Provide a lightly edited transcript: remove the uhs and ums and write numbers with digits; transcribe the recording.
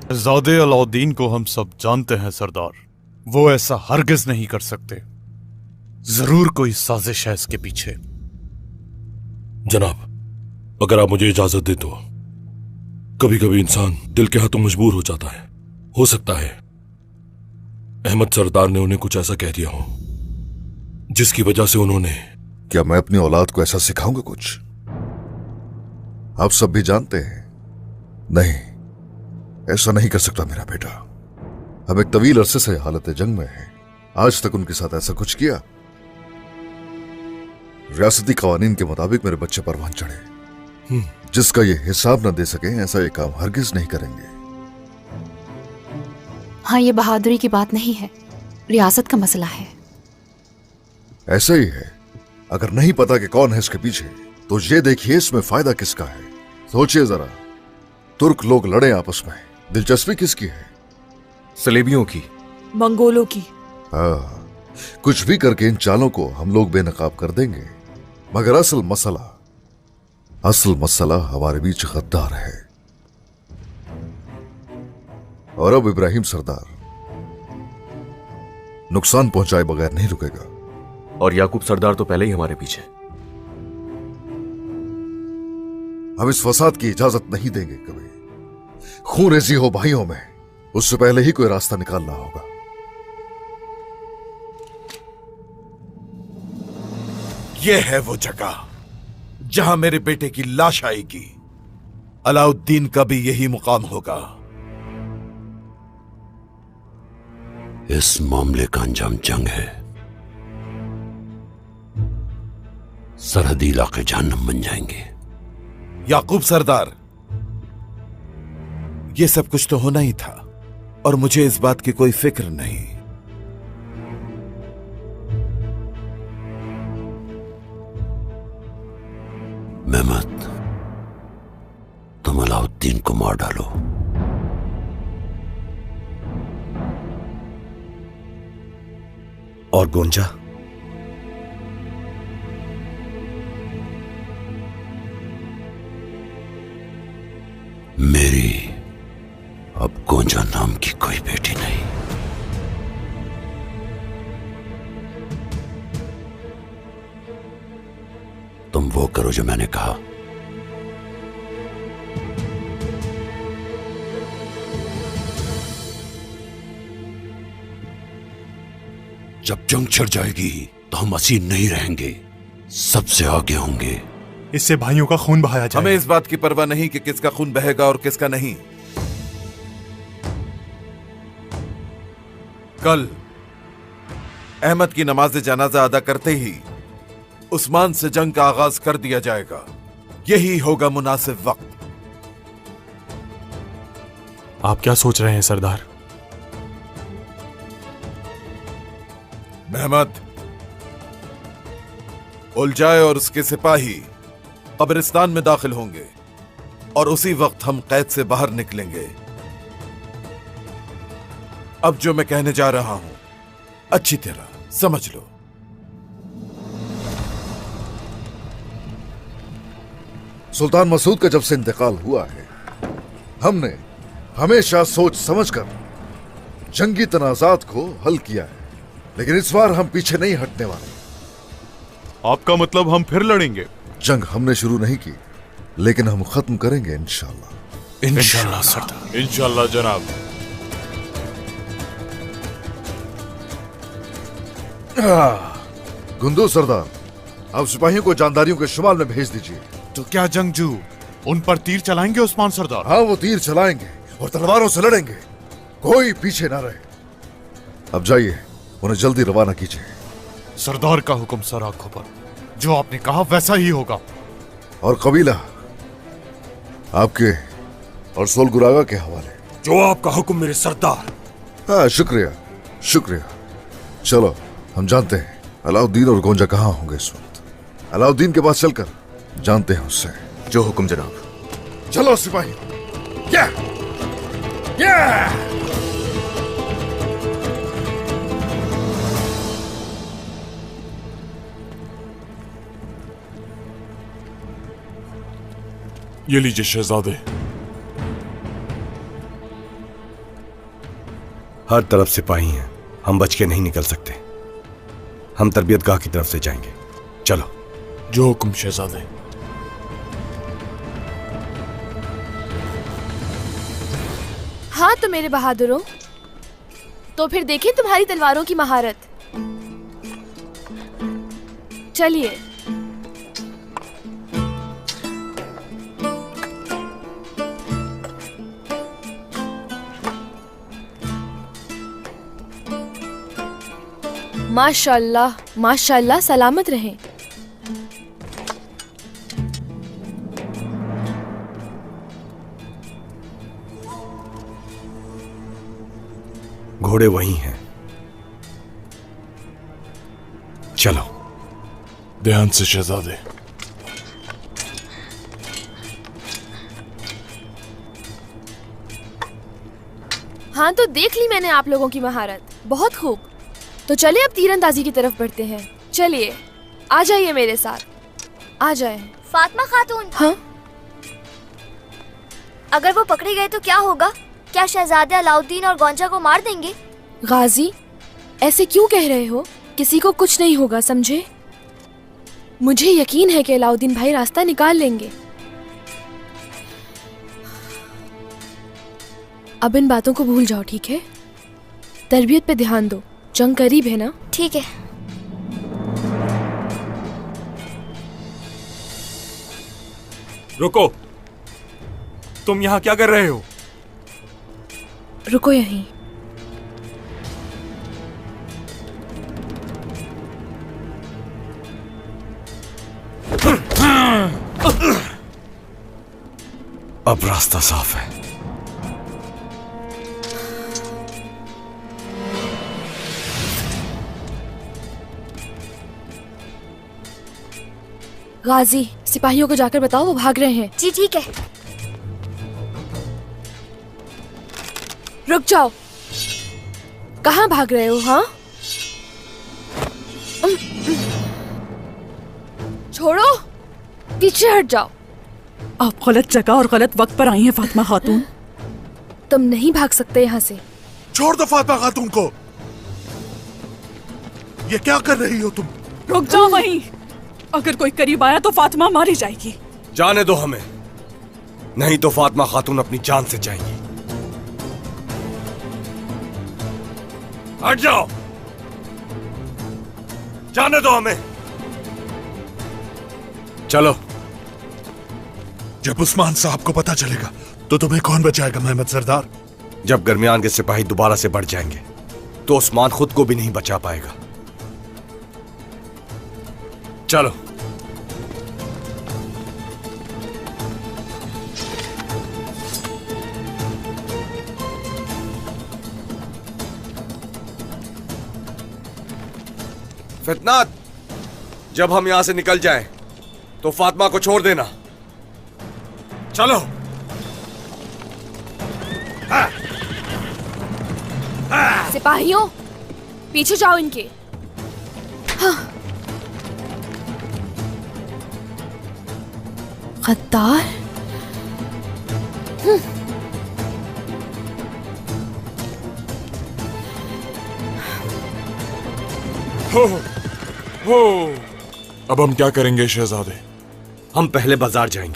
शहजादे अलाउद्दीन को हम सब जानते हैं सरदार। वो ऐसा हरगिज नहीं कर सकते। जरूर कोई साजिश है इसके पीछे। जनाब, अगर आप मुझे इजाजत दे तो कभी कभी इंसान दिल के हाथों मजबूर हो जाता है। हो सकता है अहमद सरदार ने उन्हें कुछ ऐसा कह दिया हो जिसकी वजह से उन्होंने। क्या मैं अपनी औलाद को ऐसा सिखाऊंगा कुछ? आप सब भी जानते हैं। नहीं, ऐसा नहीं कर सकता मेरा बेटा। हम एक तवील अरसे से हालत जंग में हैं। आज तक उनके साथ ऐसा कुछ किया? रियासती कवानीन के मुताबिक मेरे बच्चे परवान चढ़े। जिसका ये हिसाब न दे सके ऐसा ये काम हरगिज नहीं करेंगे। हाँ, ये बहादुरी की बात नहीं है, रियासत का मसला है। ऐसा ही है। अगर नहीं पता कि कौन है इसके पीछे तो ये देखिए इसमें फायदा किसका है। सोचिए जरा, तुर्क लोग लड़े आपस में, दिलचस्पी किसकी है? सलेबियों की, मंगोलों की। हाँ, कुछ भी करके इन चालों को हम लोग बेनकाब कर देंगे। मगर असल मसला हमारे बीच गद्दार है। और अब इब्राहिम सरदार नुकसान पहुंचाए बगैर नहीं रुकेगा। और याकूब सरदार तो पहले ही हमारे पीछे। हम इस फसाद की इजाजत नहीं देंगे कभी। खून रेजी हो भाइयों में, उससे पहले ही कोई रास्ता निकालना होगा। यह है वो जगह जहां मेरे बेटे की लाश आएगी। अलाउद्दीन का भी यही मुकाम होगा। इस मामले का अंजाम जंग है। सरहदी इलाके जहन्नम बन जाएंगे। याकूब सरदार, यह सब कुछ तो होना ही था और मुझे इस बात की कोई फिक्र नहीं। मेहमद, तुम अलाउद्दीन को मार डालो। और गोंजा? मेरी अब गोंजा नाम की कोई बेटी नहीं। तुम वो करो जो मैंने कहा। जब जंग छिड़ जाएगी तो हम असीर नहीं रहेंगे, सबसे आगे होंगे। इससे भाइयों का खून बहाया जाएगा। हमें इस बात की परवाह नहीं कि किसका खून बहेगा और किसका नहीं। कल अहमद की नमाज जनाजा अदा करते ही उस्मान से जंग का आगाज कर दिया जाएगा। यही होगा मुनासिब वक्त। आप क्या सोच रहे हैं सरदार? महमद, उलझाए और उसके सिपाही कब्रिस्तान में दाखिल होंगे और उसी वक्त हम कैद से बाहर निकलेंगे। अब जो मैं कहने जा रहा हूं अच्छी तरह समझ लो। सुल्तान मसूद का जब से इंतकाल हुआ है, हमने हमेशा सोच समझकर जंगी तनाजात को हल किया है, लेकिन इस बार हम पीछे नहीं हटने वाले। आपका मतलब हम फिर लड़ेंगे? जंग हमने शुरू नहीं की, लेकिन हम खत्म करेंगे इंशाल्लाह। इंशाल्लाह सरदार। इंशाल्लाह जनाब। गुंदू सरदार, आप सिपाहियों को जानदारियों के शुमाल में भेज दीजिए। तो क्या जंगजू उन पर तीर चलाएंगे उस्मान सरदार? हाँ, वो तीर चलाएंगे और तलवारों से लड़ेंगे। कोई पीछे ना रहे। अब जाइए, उन्हें जल्दी रवाना कीजिए। सरदार का हुक्म सर आंखों पर। जो आपने कहा वैसा ही होगा। और कबीला आपके और सोलगुरागा के हवाले। जो आपका हुक्म मेरे सरदार। हाँ, शुक्रिया शुक्रिया। चलो, हम जानते हैं अलाउद्दीन और गोंजा कहाँ होंगे इस वक्त। अलाउद्दीन के पास चलकर जानते हैं उससे। जो हुक्म जनाब। चलो सिपाही। या! या! ये लीजिए शहजादे। हर तरफ सिपाही हैं, हम बच के नहीं निकल सकते। हम तरबियतगाह की तरफ से जाएंगे, चलो। जो हुक्म शहजादे। हाँ तो मेरे बहादुरों, तो फिर देखें तुम्हारी तलवारों की महारत। चलिए। माशाअल्लाह, माशाअल्लाह, सलामत रहें। घोड़े वहीं हैं, चलो। ध्यान से शहजादे। हाँ तो देख ली मैंने आप लोगों की महारत, बहुत खूब। तो चलिए अब तीरंदाजी की तरफ बढ़ते हैं। चलिए, आ जाइए मेरे साथ, आ जाए। फातिमा खातून। हाँ? अगर वो पकड़े गए तो क्या होगा? क्या शहजादे अलाउद्दीन और गौंजा को मार देंगे? गाजी, ऐसे क्यों कह रहे हो? किसी को कुछ नहीं होगा, समझे? मुझे यकीन है कि अलाउद्दीन भाई रास्ता निकाल लेंगे। अब इन बातों को भूल जाओ, ठीक है? तरबियत पे ध्यान दो, जंग करीब है ना? ठीक है। रुको, तुम यहाँ क्या कर रहे हो? रुको यहीं। अब रास्ता साफ है। गाजी, सिपाहियों को जाकर बताओ वो भाग रहे हैं। जी ठीक है। रुक जाओ, कहाँ भाग रहे हो? हाँ, छोड़ो, पीछे हट जाओ। आप गलत जगह और गलत वक्त पर आई हैं फातिमा खातून। तुम नहीं भाग सकते यहाँ से। छोड़ दो फातिमा खातून को। ये क्या कर रही हो तुम? रुक जाओ वहीं। अगर कोई करीब आया तो फातिमा मारी जाएगी। जाने दो हमें, नहीं तो फातिमा खातून अपनी जान से जाएंगी। हट जाओ, जाने दो हमें, चलो। जब उस्मान साहब को पता चलेगा तो तुम्हें कौन बचाएगा मेहमद सरदार? जब दरमियान के सिपाही दोबारा से बढ़ जाएंगे तो उस्मान खुद को भी नहीं बचा पाएगा। चलो। फितनात, जब हम यहां से निकल जाएं तो फातिमा को छोड़ देना। चलो। सिपाहियों, पीछे जाओ इनके। हाँ। गद्दार। हो। अब हम क्या करेंगे शहजादे? हम पहले बाजार जाएंगे,